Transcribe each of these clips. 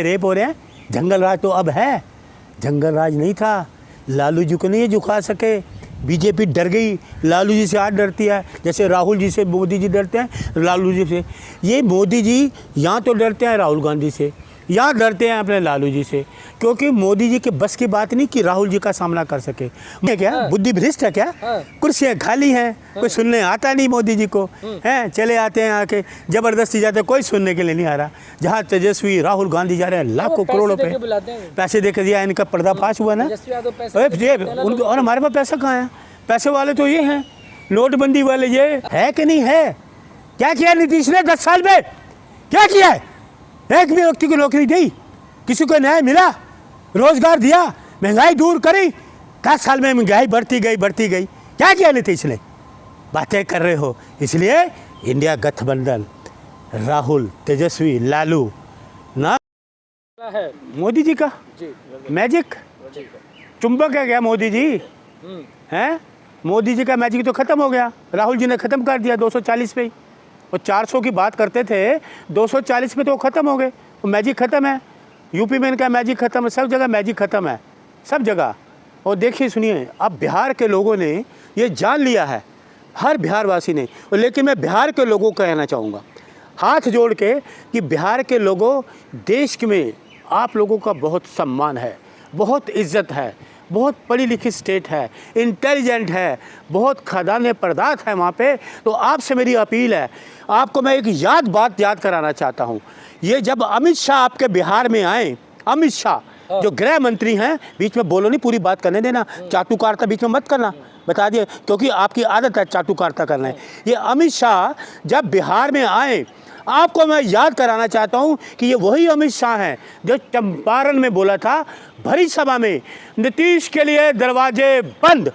Rape हो रहे हैं। जंगल राज तो अब है, जंगल राज नहीं था। लालू जी को नहीं झुका सके। बीजेपी डर गई, लालू जी से आज डरती है, जैसे राहुल जी से मोदी जी डरते हैं, लालू जी से। ये मोदी जी यहाँ तो डरते हैं राहुल गांधी से, यहाँ डरते हैं अपने लालू जी से, क्योंकि मोदी जी के बस की बात नहीं कि राहुल जी का सामना कर सके। क्या बुद्धि भ्रष्ट है क्या? कुर्सियाँ खाली हैं, कोई सुनने आता नहीं मोदी जी को, हैं चले आते हैं आके, जबरदस्ती जाते, कोई सुनने के लिए नहीं आ रहा। जहाँ तेजस्वी राहुल गांधी जा रहे हैं लाखों करोड़ों पैसे देकर दिया, इनका पर्दाफाश हुआ ना। उनको और हमारे पास पैसा कहाँ है? पैसे वाले तो ये हैं, नोटबंदी वाले ये है कि नहीं है? क्या किया नीतीश ने 10 साल में? क्या किया है? एक भी व्यक्ति को नौकरी दी, किसी को न्याय मिला, रोजगार दिया, महंगाई दूर करी? 10 साल में महंगाई बढ़ती गई। क्या किया नीतीश ने? बातें कर रहे हो। इसलिए इंडिया गठबंधन, राहुल, तेजस्वी, लालू ना है मोदी जी का मैजिक चुंबक है क्या मोदी जी? हैं मोदी जी का मैजिक तो खत्म हो गया, राहुल जी ने खत्म कर दिया 240 पे ही। और 400 की बात करते थे, 240 पे तो खत्म हो गए, वो मैजिक खत्म है। यूपी में इनका मैजिक खत्म है, सब जगह मैजिक खत्म है, सब जगह। और देखिए सुनिए, अब बिहार के लोगों ने ये जान लिया है, हर बिहारवासी ने। लेकिन मैं बिहार के लोगों को कहना चाहूँगा हाथ जोड़ के कि बिहार के लोगों, देश में आप लोगों का बहुत सम्मान है, बहुत इज्जत है, बहुत पढ़ी लिखी स्टेट है, इंटेलिजेंट है, बहुत खदान पदार्थ है वहाँ पे। तो आपसे मेरी अपील है, आपको मैं एक बात याद कराना चाहता हूँ। ये जब अमित शाह आपके बिहार में आए, अमित शाह जो गृह मंत्री हैं, बीच में बोलो नहीं, पूरी बात करने देना, चाटुकारिता बीच में मत करना, बता दिए, क्योंकि आपकी आदत है चाटुकारिता करना है। ये अमित शाह जब बिहार में आए, आपको मैं याद कराना चाहता हूं कि ये वही अमित शाह हैं जो चंपारण में बोला था भरी सभा में, नीतीश के लिए दरवाजे बंद,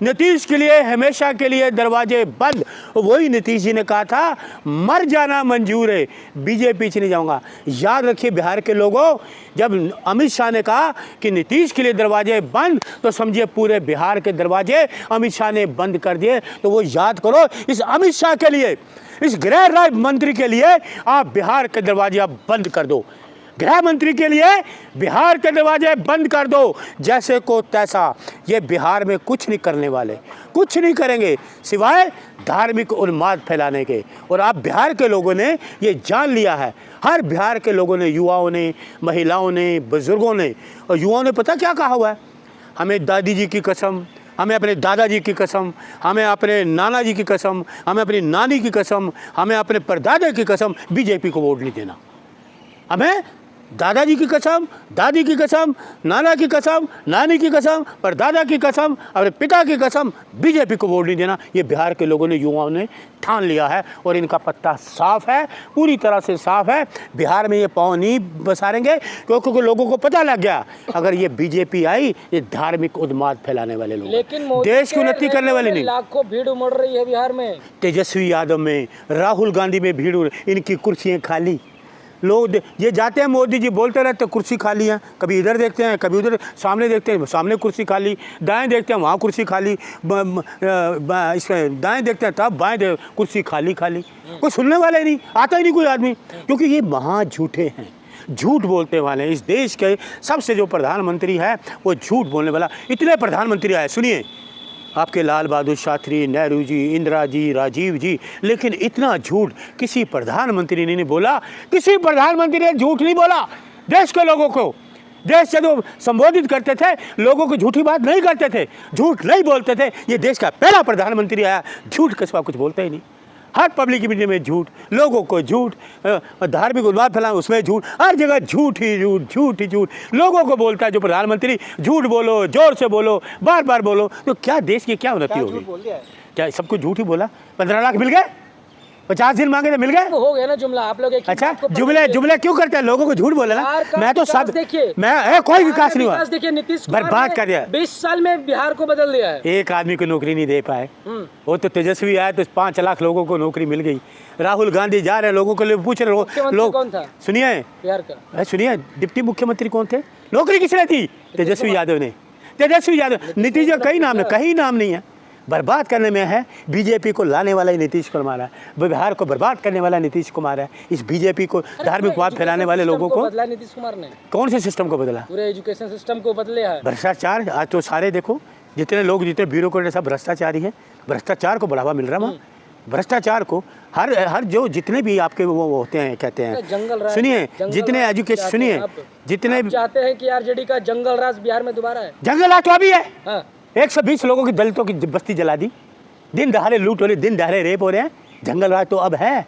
नीतीश के लिए हमेशा के लिए दरवाजे बंद। वही नीतीश जी ने कहा था मर जाना मंजूर है, बीजेपी पीछे नहीं जाऊंगा। याद रखिए बिहार के लोगों, जब अमित शाह ने कहा कि नीतीश के लिए दरवाजे बंद, तो समझिए पूरे बिहार के दरवाजे अमित शाह ने बंद कर दिए। तो वो याद करो, इस अमित शाह के लिए, इस गृह राज्य मंत्री के लिए आप बिहार के दरवाजे आप बंद कर दो, गृह मंत्री के लिए बिहार के दरवाजे बंद कर दो। जैसे को तैसा, ये बिहार में कुछ नहीं करने वाले, कुछ नहीं करेंगे सिवाय धार्मिक उन्माद फैलाने के। और आप बिहार के लोगों ने ये जान लिया है, हर बिहार के लोगों ने, युवाओं ने, महिलाओं ने, बुजुर्गों ने। और युवाओं ने पता क्या कहा हुआ है? हमें दादी जी की कसम, हमें अपने दादाजी की कसम, हमें अपने नाना जी की कसम, हमें अपनी नानी की कसम, हमें अपने परदादा की कसम, बीजेपी को वोट नहीं देना। हमें दादाजी की कसम, दादी की कसम, नाना की कसम, नानी की कसम, परदादा की कसम, अपने पिता की कसम, बीजेपी को वोट नहीं देना। ये बिहार के लोगों ने, युवाओं ने ठान लिया है और इनका पत्ता साफ है, पूरी तरह से साफ है। बिहार में ये पाँव नहीं बसारेंगे, क्योंकि लोगों को पता लग गया अगर ये बीजेपी आई, ये धार्मिक उन्माद फैलाने वाले लोग, लेकिन देश की उन्नति करने वाले नहीं। लाखों भीड़ उमड़ रही है बिहार में, तेजस्वी यादव में, राहुल गांधी में भीड़, इनकी कुर्सियाँ खाली। लोग ये जाते हैं, मोदी जी बोलते रहते कुर्सी खाली है, कभी इधर देखते हैं, कभी उधर, सामने देखते हैं सामने कुर्सी खाली, दाएं देखते हैं वहाँ कुर्सी खाली, इसके दाएं देखते हैं तब बाएं कुर्सी खाली। कोई सुनने वाले नहीं, आता ही नहीं कोई आदमी, क्योंकि ये महा झूठे हैं, झूठ बोलते वाले हैं। इस देश के सबसे जो प्रधानमंत्री है वो झूठ बोलने वाला। इतने प्रधानमंत्री आए, सुनिए, आपके लाल बहादुर शास्त्री, नेहरू जी, इंदिरा जी, राजीव जी, लेकिन इतना झूठ किसी प्रधानमंत्री ने नहीं बोला। किसी प्रधानमंत्री ने झूठ नहीं बोला देश के लोगों को। देश से जो संबोधित करते थे, लोगों को झूठी बात नहीं करते थे, झूठ नहीं बोलते थे। ये देश का पहला प्रधानमंत्री आया, झूठ के सिवा कुछ बोलता ही नहीं। हर पब्लिक मीडिया में झूठ, लोगों को झूठ, धार्मिक उन्माद फैलाना उसमें झूठ, हर जगह झूठ ही झूठ, झूठ ही झूठ। लोगों को बोलता है जो प्रधानमंत्री, झूठ बोलो, जोर से बोलो, बार बार बोलो, तो क्या देश की क्या उन्नति होगी? क्या सब कुछ झूठ ही बोला? 15 लाख मिल गए, 50 दिन मांगे तो मिल गए, हो गया ना जुमला। आप लोग अच्छा जुमले क्यों करते हैं? लोगों को झूठ बोले ना। मैं तो सब देखिए, मैं कोई विकास नहीं हुआ, देखिए नीतीश बर्बाद कर दिया। 20 साल में बिहार को बदल दिया है। एक आदमी को नौकरी नहीं दे पाए, वो तो तेजस्वी आया तो 5 लाख लोगों को नौकरी मिल गई। राहुल गांधी जा रहे लोगों को पूछ रहे लोग, कौन था सुनिए बिहार का, सुनिए डिप्टी मुख्यमंत्री कौन थे? नौकरी किसने दी? तेजस्वी यादव ने। तेजस्वी यादव, नीतीश का कहीं नाम नहीं है, बर्बाद करने में है। बीजेपी को लाने वाला ही नीतीश कुमार है, बिहार को बर्बाद करने वाला नीतीश कुमार है। इस बीजेपी को धार्मिकवाद फैलाने वाले लोगों को बदला नीतीश कुमार ने, कौन से सिस्टम को बदला? पूरे एजुकेशन सिस्टम को बदले है। भ्रष्टाचार, आज तो सारे देखो जितने लोग जितने ब्यूरोक्रेट सब भ्रष्टाचारी हैं, भ्रष्टाचार को बढ़ावा मिल रहा है वहाँ, भ्रष्टाचार को हर जो जितने भी आपके वो होते हैं कहते हैं, जंगल राज, सुनिए जितने एजुकेशन, सुनिए जितने चाहते हैं कि आरजेडी का जंगल राज बिहार में दोबारा है। जंगल राज तो अभी है। हाँ। 120 लोगों की दलितों की बस्ती जला दी, दिन दहाड़े लूट हो रही, दिन दहाड़े रेप हो रहे हैं। जंगल राज तो अब है,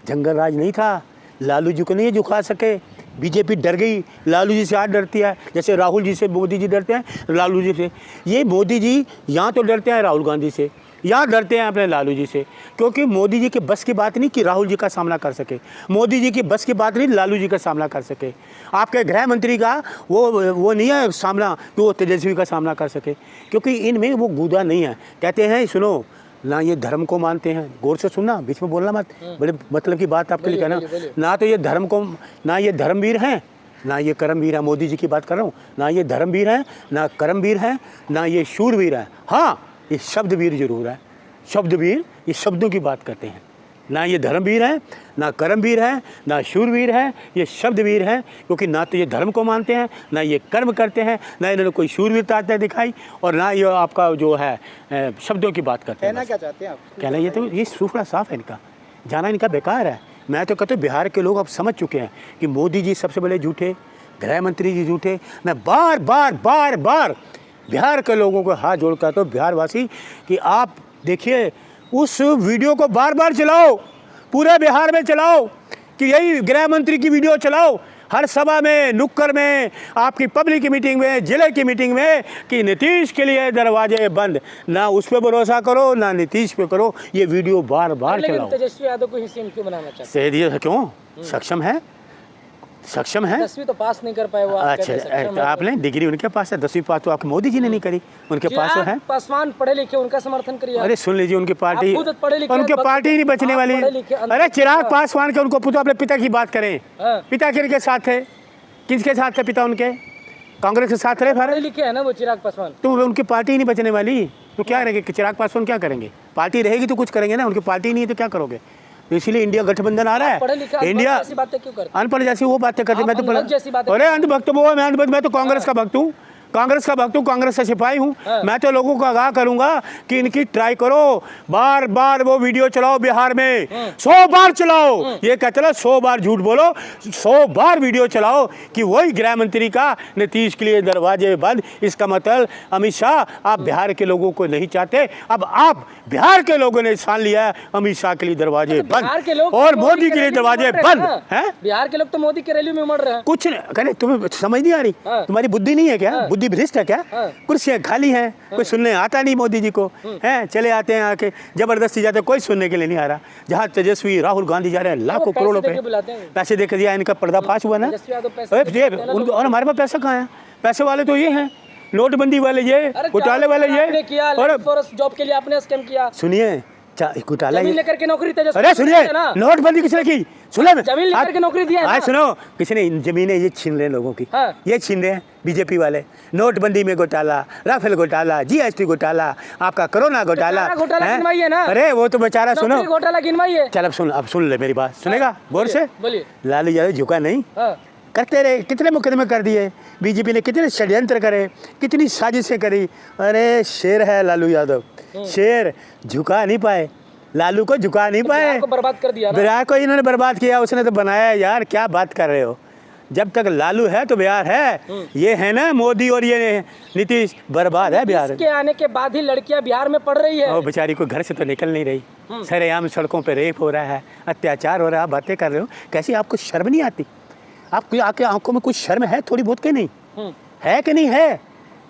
जंगल राज नहीं था। लालू जी को नहीं झुका सके, बीजेपी डर गई, लालू जी से आज डरती है, जैसे राहुल जी से मोदी जी डरते हैं लालू जी से। ये मोदी जी यहाँ तो डरते हैं राहुल गांधी से, यहाँ डरते हैं अपने लालू जी से, क्योंकि मोदी जी के बस की बात नहीं कि राहुल जी का सामना कर सके, मोदी जी की बस की बात नहीं लालू जी का सामना कर सके। आपके गृह मंत्री का वो नहीं है सामना कि वो तेजस्वी का सामना कर सके, क्योंकि इनमें वो गूदा नहीं है। कहते हैं सुनो ना, ये धर्म को मानते हैं, गौर से सुनना, बीच में बोलना मत, बड़े मतलब की बात आपके लिए कहना, ना तो ये धर्म को, ना ये धर्मवीर हैं, ना ये कर्मवीर है। मोदी जी की बात कर रहा हूँ, ना ये धर्मवीर है, ना कर्मवीर है, ना ये शूरवीर है। हाँ, ये शब्दवीर जरूर है, शब्दवीर, ये शब्दों की बात करते हैं। ना ये धर्मवीर है, ना कर्मवीर है, ना शूरवीर है, ये शब्दवीर है, क्योंकि ना तो ये धर्म को मानते हैं, ना ये कर्म करते हैं, ना इन्होंने कोई शूरवीरता दिखाई, और ना ये आपका जो है शब्दों की बात करते हैं। कहना क्या चाहते हैं आप? कहना ये तो ये सूखड़ा साफ है इनका, जाना इनका बेकार है। मैं तो कहता हूँ बिहार के लोग अब समझ चुके हैं कि मोदी जी सबसे बड़े झूठे, गृह मंत्री जी झूठे। मैं बार बार बार बार बिहार के लोगों को हाथ जोड़ कर तो बिहार वासी कि आप देखिए उस वीडियो को बार बार चलाओ, पूरे बिहार में चलाओ, कि यही गृह मंत्री की वीडियो चलाओ, हर सभा में, नुक्कड़ में, आपकी पब्लिक की मीटिंग में, जिले की मीटिंग में, कि नीतीश के लिए दरवाजे बंद। ना उस पर भरोसा करो, ना नीतीश पे करो, ये वीडियो बार बार चलाओ। तेजस्वी यादव को ही सीएम क्यों बनाना चाहते हैं? सही क्यों? सक्षम है, सक्षम है। 10वीं तो पास नहीं कर पाए वो। अच्छा, तो आपने डिग्री उनके पास है, 10वीं पास तो आपके मोदी जी ने नहीं करी, उनके पास तो है। पासवान पढ़े लिखे, उनका समर्थन करिए। अरे सुन लीजिए, उनकी पार्टी, आप खुद पढ़े लिखे, उनकी पार्टी ही नहीं बचने वाली। अरे चिराग पासवान के उनको पूछो, अपने पिता की बात करें, पिता किनके साथ थे, किसके साथ थे पिता उनके? कांग्रेस के साथ रहे। पढ़े लिखे है ना वो चिराग पासवान, तो उनकी पार्टी ही नहीं बचने वाली, तो क्या करेंगे? चिराग पासवान क्या करेंगे? पार्टी रहेगी तो कुछ करेंगे ना, उनकी पार्टी नहीं है तो क्या करोगे? तो इसीलिए इंडिया गठबंधन आ रहा है। इंडिया अनपढ़ जैसी वो बातें करते, मैं तो अरे अंधभक्त वो, मैं तो कांग्रेस का भक्त हूँ, कांग्रेस का भक्त हूँ, कांग्रेस का सिपाही हूँ। मैं तो लोगों को आगाह करूंगा कि इनकी ट्राई करो, बार बार वो वीडियो चलाओ बिहार में, 100 बार चलाओ, ये कहते हैं 100 बार झूठ बोलो, 100 बार वीडियो चलाओ कि वही गृह मंत्री का नीतीश के लिए दरवाजे बंद। इसका मतलब अमित शाह, आप बिहार के लोगों को नहीं चाहते, अब आप बिहार के लोगों ने ठान लिया है अमित शाह के लिए दरवाजे बंद और मोदी के लिए दरवाजे बंद है। बिहार के लोग तो मोदी के रैली में उमड़ रहे हैं। कुछ नहीं, तुम्हें समझ नहीं आ रही, तुम्हारी बुद्धि नहीं है क्या? बुद्धि भ्रष्ट है क्या? कुर्सियां खाली हैं, कोई सुनने आता नहीं मोदी जी को है, चले आते हैं आके जबरदस्ती जाते, कोई सुनने के लिए नहीं आ रहा। जहाँ तेजस्वी राहुल गांधी जा रहे हैं लाखों करोड़ों पे पैसे देकर दिया, इनका पर्दाफाश हुआ ना। और हमारे पास पैसा कहाँ है? पैसे वाले तो ये हैं, नोटबंदी वाले ये, घोटाले वाले ये, और जॉब के लिए आपने स्कैम किया। सुनिए घोटाला लेकर के नौकरी, अरे सुनिए नोटबंदी किसने की? सुनो जमीन लेकर के नौकरी दिया है। सुनो, किसी ने जमीनें ये छीन रहे हैं लोगों की, ये छीन रहे हैं बीजेपी वाले। नोटबंदी में घोटाला, राफेल घोटाला, जीएसटी घोटाला, आपका कोरोना घोटाला, अरे वो तो बेचारा, सुनो घोटाला गिनवाइए। चल अब सुन ले मेरी बात, सुनेगा गौर से? लालू यादव झुका नहीं, करते रहे, कितने मुकदमे कर दिए बीजेपी ने, कितने षड्यंत्र करे, कितनी साजिशें करी। अरे शेर है लालू यादव, शेर, झुका नहीं पाए, लालू को झुका नहीं पाए। बिहार को बर्बाद कर दिया, बिहार को इन्होंने बर्बाद किया, उसने तो बनाया यार, क्या बात कर रहे हो? जब तक लालू है तो बिहार है, ये है ना मोदी और ये नीतीश, बर्बाद है बिहार। के आने के बाद ही लड़कियां बिहार में पढ़ रही है, और बेचारी को घर से तो निकल नहीं रही, सरेआम सड़कों पे रेप हो रहा है, अत्याचार हो रहा है। बातें कर रहे हो, कैसी आपको शर्म नहीं आती? आपकी आके आंखों में कुछ शर्म है थोड़ी बहुत के नहीं है? कि नहीं है?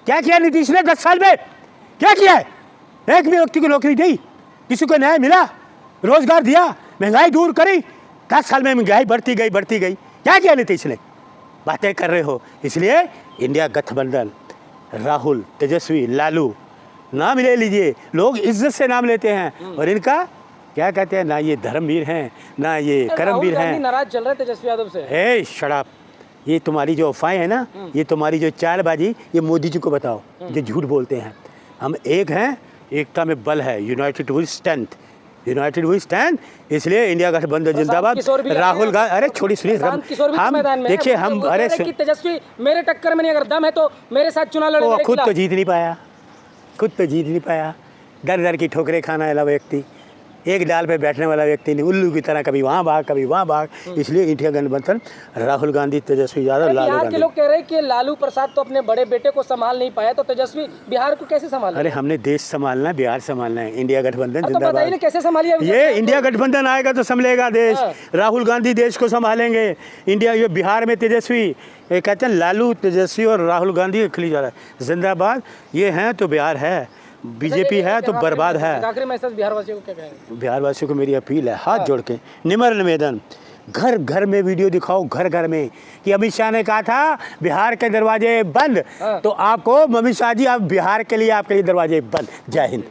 क्या किया नीतीश ने 10 साल में? क्या किया है? एक भी व्यक्ति को नौकरी दी, किसी को न्याय मिला, रोजगार दिया, महंगाई दूर करी? 10 साल में महंगाई बढ़ती गई बढ़ती गई, क्या किया नीतीश ने? बातें कर रहे हो। इसलिए इंडिया गठबंधन, राहुल, तेजस्वी, लालू नाम ले लीजिए, लोग इज्जत से नाम लेते हैं, और इनका क्या कहते हैं, ना ये धर्मवीर हैं, ना ये कर्मवीर हैं। नाराज चल रहे तेजस्वी यादव से। हे शराब, ये तुम्हारी जो अफवाहें है ना, ये तुम्हारी जो चालबाजी, ये मोदी जी को बताओ जो झूठ बोलते हैं। हम एक हैं, एकता में बल है, united we strength, united we stand. इसलिए इंडिया गठबंधन जिंदाबाद। किशोर भी राहुल गांधी, अरे छोड़ी सुनिए, प्रशांत किशोर भी तो हम मैदान में है। देखिए, हम वो कह अरे रहे कि तेजस्वी मेरे टक्कर में नहीं, अगर दम है तो मेरे साथ चुनाव लड़े। वो मेरे खुद तो खिलाफ। जीत नहीं पाया, खुद तो जीत नहीं पाया। दर दर की ठोकरें खाने वाला व्यक्ति, एक डाल पे बैठने वाला व्यक्ति नहीं, उल्लू की तरह कभी वहाँ भाग कभी वहाँ भाग। इसलिए इंडिया गठबंधन राहुल गांधी, तेजस्वी यादव, अरे लालू बिहार के गांधी। लोग कह रहे हैं कि लालू प्रसाद तो अपने बड़े बेटे को संभाल नहीं पाया, तो तेजस्वी बिहार को कैसे संभाले? अरे हमने देश संभालना है, बिहार संभालना है। इंडिया गठबंधन तो बताइए ना जिंदाबाद। कैसे संभालिए अभी ये तक? इंडिया गठबंधन आएगा तो संभलेगा देश। हाँ। राहुल गांधी देश को संभालेंगे। इंडिया, ये बिहार में तेजस्वी, ये कहते हैं लालू, तेजस्वी और राहुल गांधी अखिलेश यादव जिंदाबाद। ये हैं तो बिहार है, बीजेपी है तो बर्बाद है। आखिरी मैसेज बिहार वासियों को क्या कहेंगे? बिहार वासियों को मेरी अपील है, हाथ जोड़ के निम्र निवेदन, घर घर में वीडियो दिखाओ, घर घर में, कि अमित शाह ने कहा था बिहार के दरवाजे बंद, तो आपको अमित शाह जी, आप बिहार के लिए, आपके लिए दरवाजे बंद। जय हिंद।